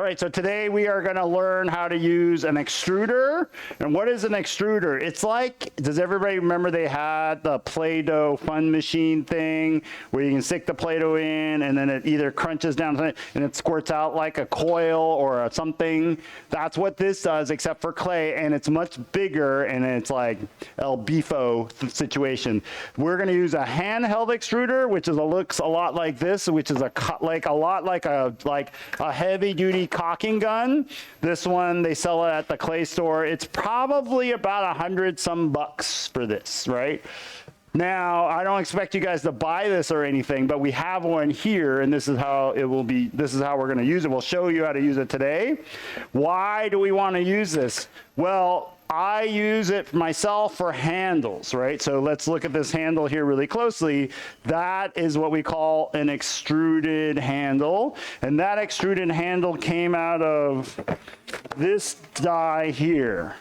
All right, so today we are going to learn how to use an extruder. And what is an extruder? It's like, does everybody remember they had the Play-Doh fun machine thing where you can stick the Play-Doh in and then it either crunches down and it squirts out like a coil or something? That's what this does, except for clay, and it's much bigger, and it's like El Bifo situation. We're going to use a handheld extruder, which looks a lot like this, which is a lot like a heavy-duty caulking gun. This one, they sell it at the clay store. It's probably about $100-some for this, right? Now, I don't expect you guys to buy this or anything, but we have one here, and this is how it will be. This is how we're going to use it. We'll show you how to use it today. Why do we want to use this? Well, I use it myself for handles, right? So let's look at this handle here really closely. That is what we call an extruded handle. And that extruded handle came out of this die here,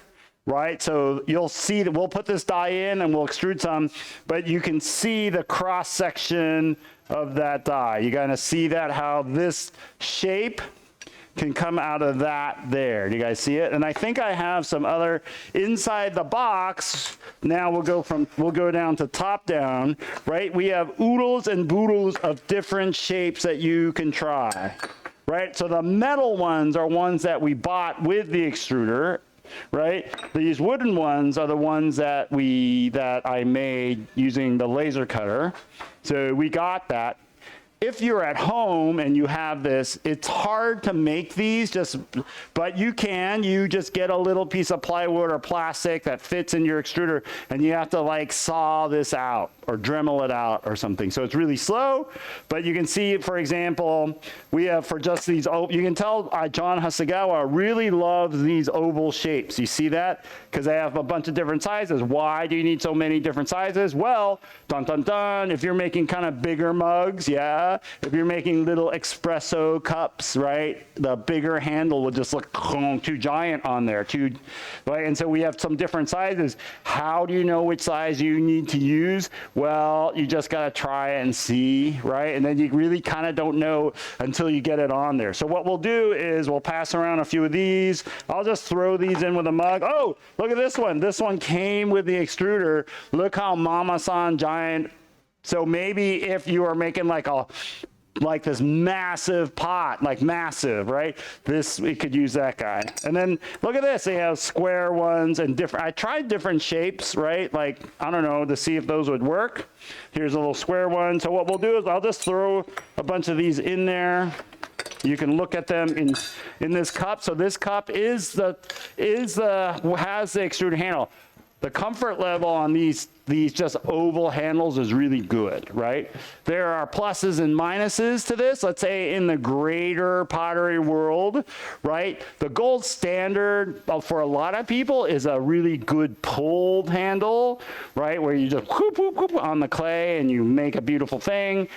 right? So you'll see that we'll put this die in and we'll extrude some, but you can see the cross section of that die. You gotta see that, how this shape can come out of that there. Do you guys see it? And I think I have some other inside the box. Now we'll go down to top down, right? We have oodles and boodles of different shapes that you can try, right? So the metal ones are ones that we bought with the extruder, right? These wooden ones are the ones that I made using the laser cutter. So we got that. If you're at home and you have this, it's hard to make these, but you just get a little piece of plywood or plastic that fits in your extruder, and you have to like saw this out or Dremel it out or something. So it's really slow, but you can see, for example, we have for just these, you can tell John Hasegawa really loves these oval shapes. You see that? Because they have a bunch of different sizes. Why do you need so many different sizes? Well, dun dun dun, if you're making kind of bigger mugs, yeah. If you're making little espresso cups, right, the bigger handle will just look too giant on there, right? And so we have some different sizes. How do you know which size you need to use? Well, you just got to try it and see, right? And then you really kind of don't know until you get it on there. So what we'll do is we'll pass around a few of these. I'll just throw these in with a mug. Oh, look at this one. This one came with the extruder. Look how Mama-san giant. So maybe if you are making like this massive pot, like massive, right? We could use that guy. And then look at this, they have square ones and different, I tried different shapes, right? Like, I don't know, to see if those would work. Here's a little square one. So what we'll do is I'll just throw a bunch of these in there. You can look at them in this cup. So this cup has the extruded handle. The comfort level on these just oval handles is really good, right? There are pluses and minuses to this. Let's say in the greater pottery world, right? The gold standard for a lot of people is a really good pulled handle, right? Where you just whoop, whoop, whoop on the clay and you make a beautiful thing.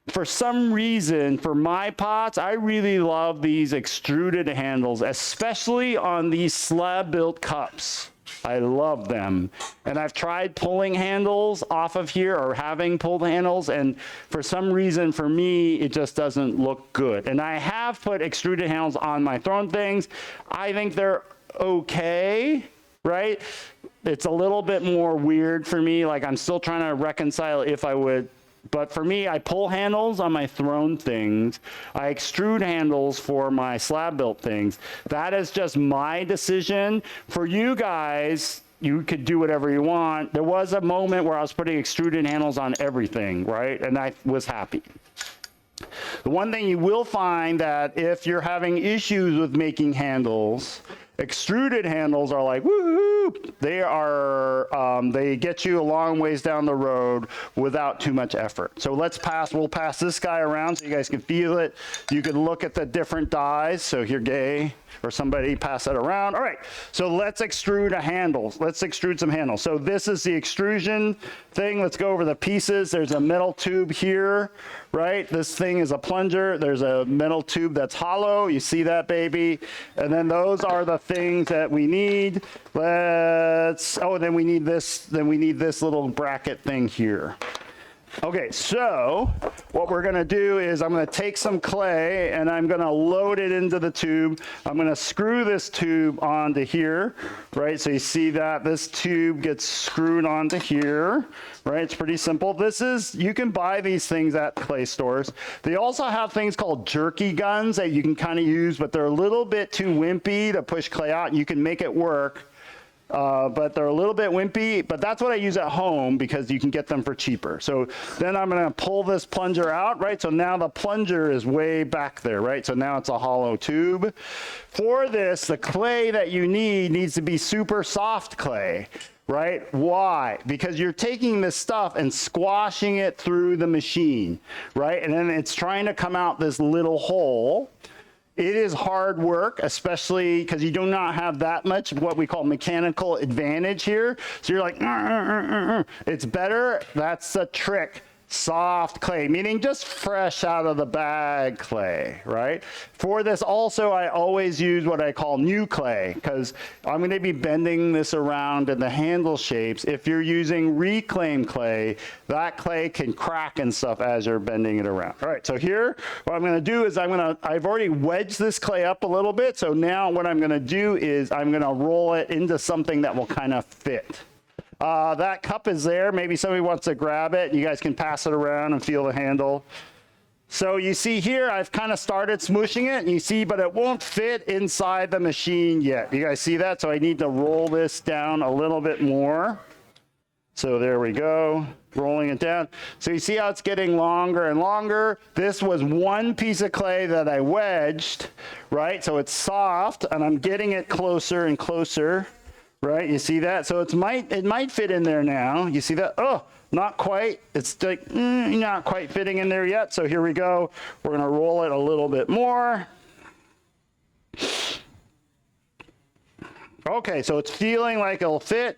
For some reason, for my pots, I really love these extruded handles, especially on these slab-built cups. I love them. And I've tried pulling handles off of here or having pulled handles, and for some reason, for me, it just doesn't look good. And I have put extruded handles on my thrown things. I think they're okay, right? It's a little bit more weird for me. Like, I'm still trying to reconcile if I would. But for me, I pull handles on my thrown things. I extrude handles for my slab-built things. That is just my decision. For you guys, you could do whatever you want. There was a moment where I was putting extruded handles on everything, right? And I was happy. The one thing you will find that if you're having issues with making handles, extruded handles are like, woo-hoo! They get you a long ways down the road without too much effort. So we'll pass this guy around so you guys can feel it. You can look at the different dies. So here, Gay, or somebody pass that around. All right, so let's extrude a handle. Let's extrude some handles. So this is the extrusion thing. Let's go over the pieces. There's a metal tube here, right? This thing is a plunger. There's a metal tube that's hollow. You see that, baby? And then those are the things that we need. And then we need this little bracket thing here. Okay, so what we're gonna do is I'm gonna take some clay and I'm gonna load it into the tube. I'm gonna screw this tube onto here, right? So you see that this tube gets screwed onto here, right? It's pretty simple. This is, you can buy these things at clay stores. They also have things called jerky guns that you can kind of use, but they're a little bit too wimpy to push clay out. You can make it work. But they're a little bit wimpy, but that's what I use at home because you can get them for cheaper. So then I'm gonna pull this plunger out, right? So now the plunger is way back there, right? So now it's a hollow tube. For this, the clay that you need needs to be super soft clay, right? Why? Because you're taking this stuff and squashing it through the machine, right? And then it's trying to come out this little hole. It is hard work, especially because you do not have that much what we call mechanical advantage here. So you're like, it's better. That's the trick. Soft clay, meaning just fresh out of the bag clay, right? For this also, I always use what I call new clay because I'm going to be bending this around in the handle shapes. If you're using reclaimed clay, that clay can crack and stuff as you're bending it around. All right, so here, what I'm going to do is I've already wedged this clay up a little bit. So now what I'm going to do is I'm going to roll it into something that will kind of fit. That cup is there. Maybe somebody wants to grab it. You guys can pass it around and feel the handle. So you see here, I've kind of started smooshing it, and you see, but it won't fit inside the machine yet. You guys see that? So I need to roll this down a little bit more. So there we go, rolling it down. So you see how it's getting longer and longer. This was one piece of clay that I wedged, right? So it's soft, and I'm getting it closer and closer. Right, you see that? So it might fit in there now. You see that? Oh, not quite. It's like not quite fitting in there yet. So here we go. We're gonna roll it a little bit more. Okay, so it's feeling like it'll fit.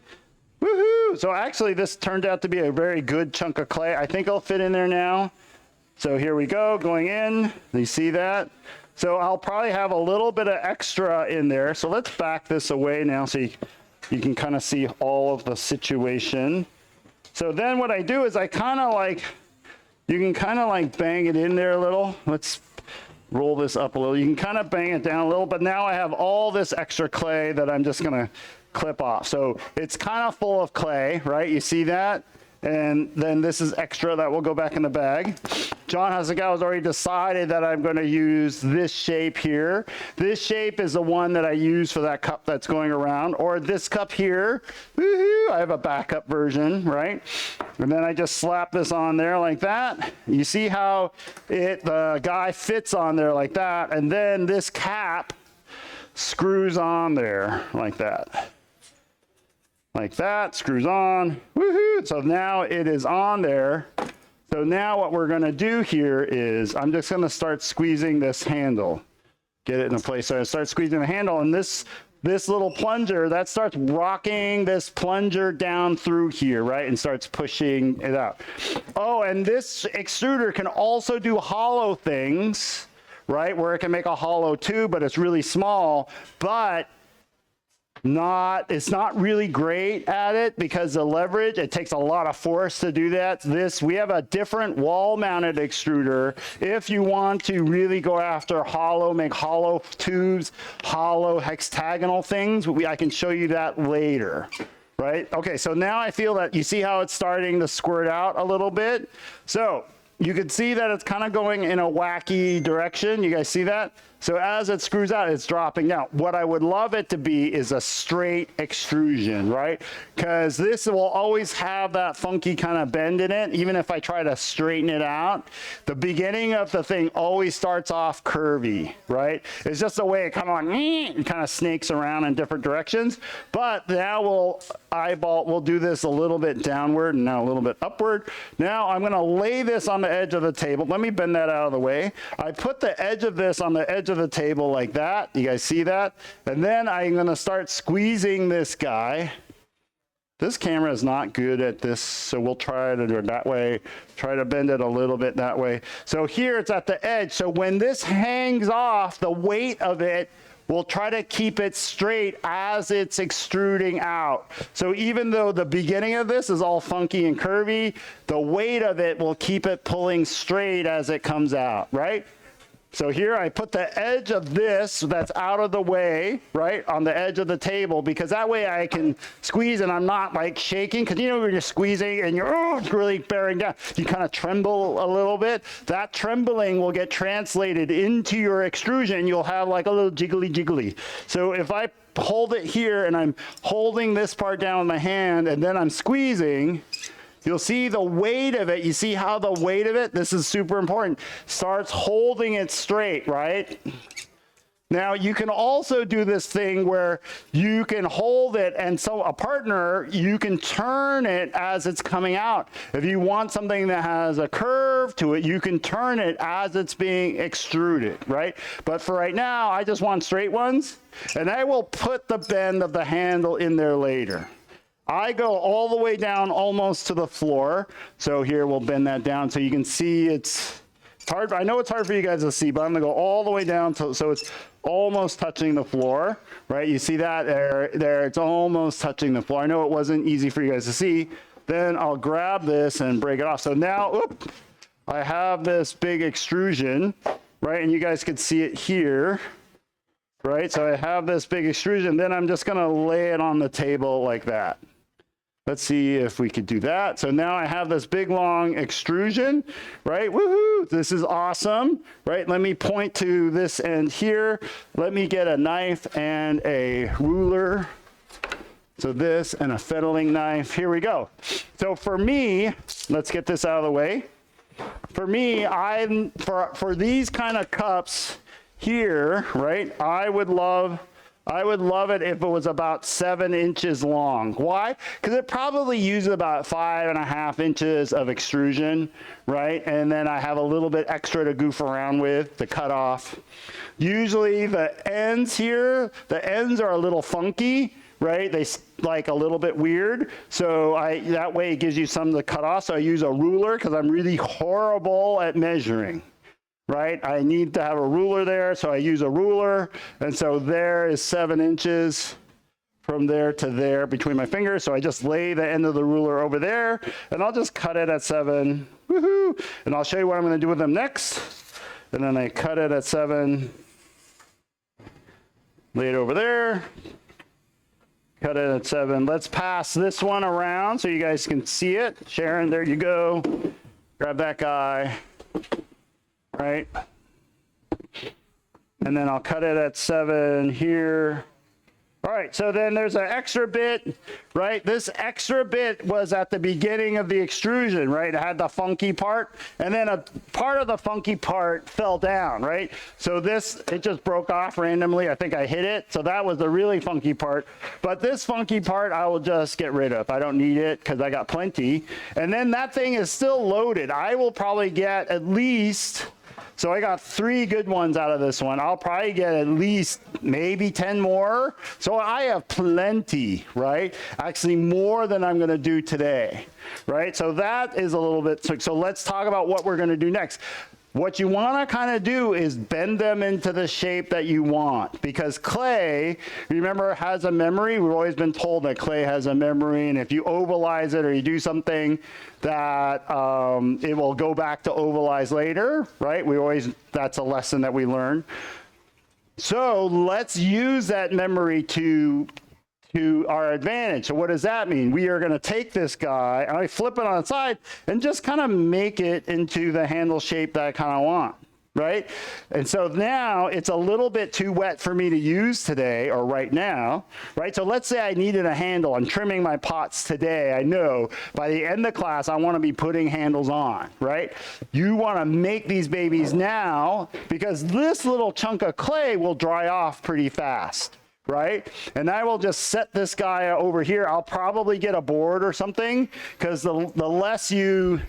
Woohoo! So actually this turned out to be a very good chunk of clay. I think it'll fit in there now. So here we go, going in. You see that? So I'll probably have a little bit of extra in there. So let's back this away now so you can kind of see all of the situation. So then what I do is I kind of like, you can kind of like bang it in there a little. Let's roll this up a little. You can kind of bang it down a little, but now I have all this extra clay that I'm just gonna clip off. So it's kind of full of clay, right? You see that? And then this is extra that will go back in the bag. John Hasegawa has already decided that I'm going to use this shape here. This shape is the one that I use for that cup that's going around, or this cup here. Woohoo! I have a backup version, right? And then I just slap this on there like that. You see how the guy fits on there like that, and then this cap screws on there like that. Like that, screws on, woohoo! So now it is on there. So now what we're gonna do here is, I'm just gonna start squeezing this handle. Get it in place. So I start squeezing the handle, and this little plunger, that starts rocking this plunger down through here, right? And starts pushing it out. Oh, and this extruder can also do hollow things, right? Where it can make a hollow tube, but it's really small, but it's not really great at it because the leverage, it takes a lot of force to do that. We have a different wall mounted extruder. If you want to really go after make hollow tubes, hollow hexagonal things, I can show you that later. Right? Okay, so now I feel that you see how it's starting to squirt out a little bit. So you can see that it's kind of going in a wacky direction. You guys see that? So as it screws out, it's dropping down. What I would love it to be is a straight extrusion, right? Because this will always have that funky kind of bend in it, even if I try to straighten it out. The beginning of the thing always starts off curvy, right? It's just the way it kind of like, it kind of snakes around in different directions. But now we'll do this a little bit downward and now a little bit upward. Now I'm gonna lay this on the edge of the table. Let me bend that out of the way. I put the edge of this on the edge of the table like that. You guys see that? And then I'm gonna start squeezing this guy. This camera is not good at this, so we'll try to do it that way. Try to bend it a little bit that way. So here it's at the edge. So when this hangs off, the weight of it will try to keep it straight as it's extruding out. So even though the beginning of this is all funky and curvy, the weight of it will keep it pulling straight as it comes out, right? So here I put the edge of this that's out of the way, right, on the edge of the table, because that way I can squeeze and I'm not like shaking, because you know when you're squeezing and you're really bearing down, you kind of tremble a little bit. That trembling will get translated into your extrusion. You'll have like a little jiggly jiggly. So if I hold it here and I'm holding this part down with my hand and then I'm squeezing, you'll see the weight of it. You see how the weight of it, this is super important, starts holding it straight, right? Now, you can also do this thing where you can hold it, and so a partner, you can turn it as it's coming out. If you want something that has a curve to it, you can turn it as it's being extruded, right? But for right now, I just want straight ones, and I will put the bend of the handle in there later. I go all the way down almost to the floor. So here we'll bend that down so you can see it's hard. I know it's hard for you guys to see, but I'm gonna go all the way down so it's almost touching the floor, right? You see that there, it's almost touching the floor. I know it wasn't easy for you guys to see. Then I'll grab this and break it off. So now, I have this big extrusion, right? And you guys can see it here. Right, so I have this big extrusion, then I'm just gonna lay it on the table like that. Let's see if we could do that. So now I have this big long extrusion, right? Woohoo, this is awesome, right? Let me point to this end here. Let me get a knife and a ruler. So this and a fettling knife, here we go. So for me, let's get this out of the way. For me, for these kind of cups here, right, I would love it if it was about 7 inches long. Why? Because it probably uses about 5.5 inches of extrusion, right? And then I have a little bit extra to goof around with to cut off. Usually the ends here, the ends are a little funky, right? They like a little bit weird. So that way it gives you some to cut off. So I use a ruler because I'm really horrible at measuring. Right, I need to have a ruler there, so I use a ruler, and so there is 7 inches from there to there between my fingers, so I just lay the end of the ruler over there, and I'll just cut it at 7, woohoo, and I'll show you what I'm gonna do with them next, and then I cut it at 7, lay it over there, cut it at 7. Let's pass this one around so you guys can see it. Sharon, there you go, grab that guy. Right? And then I'll cut it at 7 here. All right, so then there's an extra bit, right? This extra bit was at the beginning of the extrusion, right? It had the funky part, and then a part of the funky part fell down, right? So it just broke off randomly. I think I hit it, so that was the really funky part. But this funky part, I will just get rid of. I don't need it because I got plenty. And then that thing is still loaded. I will probably get at least... So I got 3 good ones out of this one. I'll probably get at least maybe 10 more. So I have plenty, right? Actually more than I'm gonna do today, right? So that is a little bit, so let's talk about what we're gonna do next. What you want to kind of do is bend them into the shape that you want, because clay, remember, has a memory. We've always been told that clay has a memory, and if you ovalize it or you do something that it will go back to ovalize later, right? That's a lesson that we learn. So let's use that memory to our advantage. So what does that mean? We are going to take this guy, and I flip it on its side and just kind of make it into the handle shape that I kind of want, right? And so now it's a little bit too wet for me to use today or right now, right? So let's say I needed a handle. I'm trimming my pots today. I know by the end of class, I want to be putting handles on, right? You want to make these babies now because this little chunk of clay will dry off pretty fast. Right? And I will just set this guy over here. I'll probably get a board or something, because the less you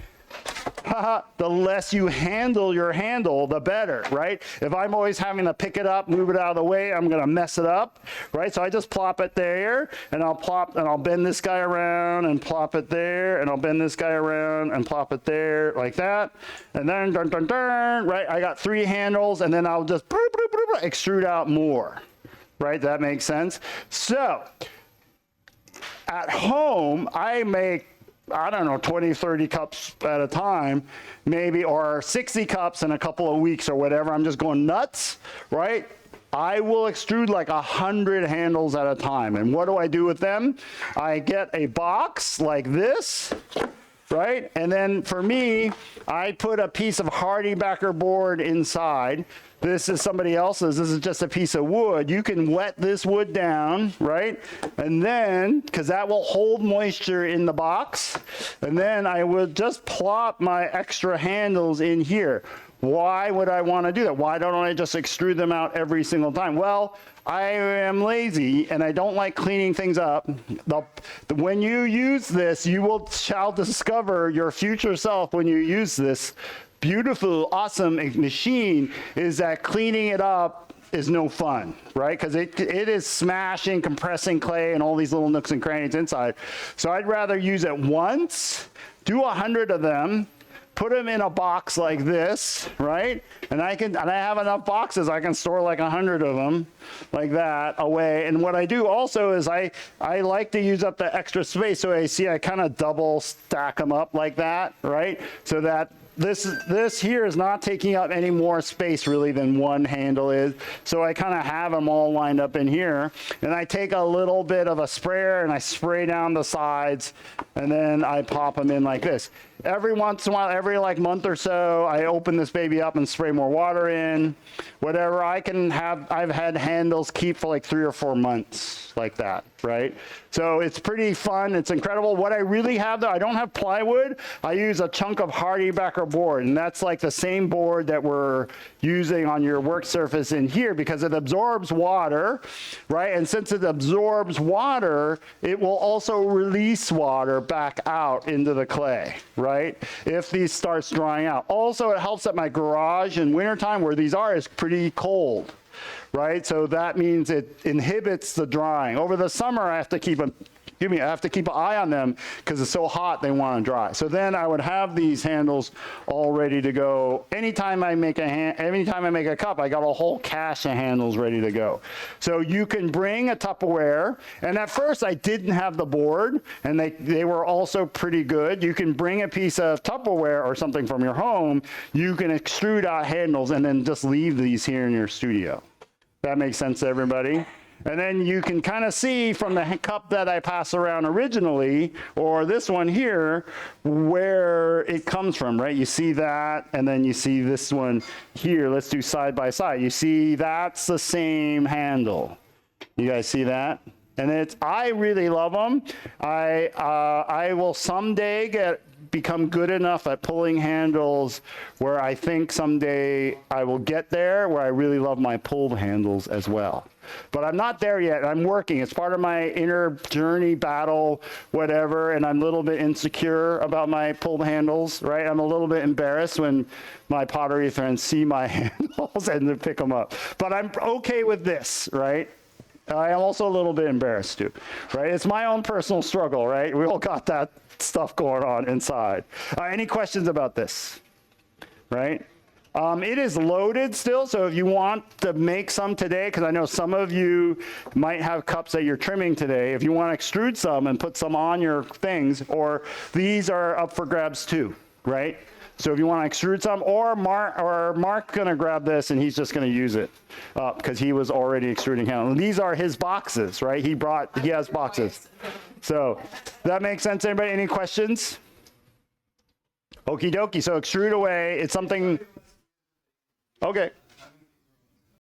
handle your handle, the better, right? If I'm always having to pick it up, move it out of the way, I'm gonna mess it up, right? So I just plop it there, and I'll bend this guy around and plop it there, and I'll bend this guy around and plop it there, like that. And then, dun, dun, dun, right? I got 3 handles, and then I'll just extrude out more. right? That makes sense. So at home, I make, I don't know, 20, 30 cups at a time, maybe, or 60 cups in a couple of weeks or whatever. I'm just going nuts, right? I will extrude like 100 handles at a time. And what do I do with them? I get a box like this, right? And then for me, I put a piece of Hardybacker board inside. This is somebody else's. This is just a piece of wood. You can wet this wood down, right? And then, because that will hold moisture in the box, and then I will just plop my extra handles in here. Why would I want to do that? Why don't I just extrude them out every single time? Well, I am lazy and I don't like cleaning things up. When you use this, you shall discover your future self when you use this beautiful, awesome machine, is that cleaning it up is no fun, right? Because it is smashing, compressing clay and all these little nooks and crannies inside. So I'd rather use it once, do 100 of them, put them in a box like this, right? And I have enough boxes, I can store like 100 of them like that away. And what I do also is I like to use up the extra space. So I kind of double stack them up like that, right? So that this here is not taking up any more space really than one handle is. So I kind of have them all lined up in here. And I take a little bit of a sprayer and I spray down the sides and then I pop them in like this. Every once in a while, every like month or so, I open this baby up and spray more water in. Whatever I can have, I've had handles keep for like 3 or 4 months like that, right? So it's pretty fun. It's incredible. What I really have though, I don't have plywood. I use a chunk of Hardybacker board, and that's like the same board that we're using on your work surface in here because it absorbs water, right? And since it absorbs water, it will also release water back out into the clay, right? If these starts drying out. Also, it helps that my garage in wintertime where these are is pretty cold, right? So that means it inhibits the drying. Over the summer, I have to keep an eye on them because it's so hot they want to dry. So then I would have these handles all ready to go. Anytime I make a cup, I got a whole cache of handles ready to go. So you can bring a Tupperware, and at first I didn't have the board, and they were also pretty good. You can bring a piece of Tupperware or something from your home. You can extrude out handles and then just leave these here in your studio. That makes sense to everybody? And then you can kind of see from the cup that I pass around originally, or this one here, where it comes from, right? You see that, and then you see this one here. Let's do side by side. You see that's the same handle. You guys see that? And I really love them. I will someday become good enough at pulling handles where I think someday I will get there, where I really love my pulled handles as well. But I'm not there yet. I'm working. It's part of my inner journey, battle, whatever, and I'm a little bit insecure about my pulled handles, right? I'm a little bit embarrassed when my pottery friends see my handles and they pick them up. But I'm okay with this, right? I am also a little bit embarrassed too, right? It's my own personal struggle, right? We all got that stuff going on inside. Any questions about this, right? It is loaded still, so if you want to make some today, because I know some of you might have cups that you're trimming today, if you want to extrude some and put some on your things, or these are up for grabs too, right? So if you want to extrude some, or Mark's going to grab this and he's just going to use it up because he was already extruding handles. These are his boxes, right? He has boxes. So that makes sense, anybody? Any questions? Okie dokie, so extrude away. It's something... Okay.